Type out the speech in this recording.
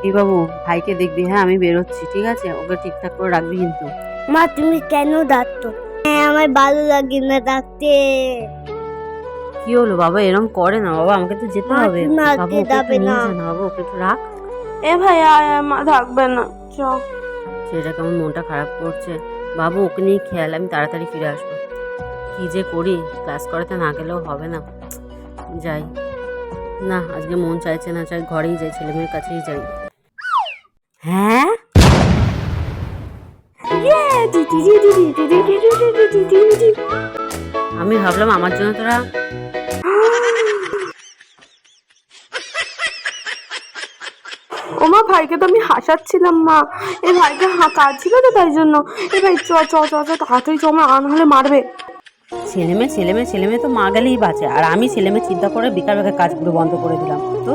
এই বাবু, ভাইকে দেখবি, হ্যাঁ আমি বেরোচ্ছি, ঠিক আছে? ওকে ঠিকঠাক করে রাখবি কিন্তু। মা তুমি কেন ডাকতো? হ্যাঁ আমার ভালো লাগে না ডাকতে। কি হলো বাবা, এরকম করে না বাবা, আমাকে তো যেতে মা হবে। তুমি বাবু আজকে ওকে একটু যাবে নিয়ে না। যা না বাবু, ওকে একটু রাখ। এ ভাই আয় আয়, মা থাকবে না, চ। ছেলেটা কেমন মনটা খারাপ করছে। বাবু ওকে নিয়ে খেয়াল, আমি তাড়াতাড়ি ফিরে আসবো। কি যে করি, ক্লাস করাতে না গেলেও হবে না। যাই না, আজকে মন চাইছে না, চাই ঘরেই যাই, ছেলে মেয়ের কাছেই যাই। হ্যাঁ, আমি ভাবলাম আমার জন্য তোরা। ও মা, ভাইকে তো আমি হাসাচ্ছিলাম মা। এই ভাইকে কাঁদছিল তো তাই জন্য। এ ভাই চ চ চ চ, তাড়াতাড়ি চ, মা নাহলে মারবে। ছেলে মেয়ে তো মা গেলেই বাঁচে, আর আমি ছেলে মেয়ে চিন্তা করে বিকাল বেলা কাজগুলো বন্ধ করে দিলাম তো।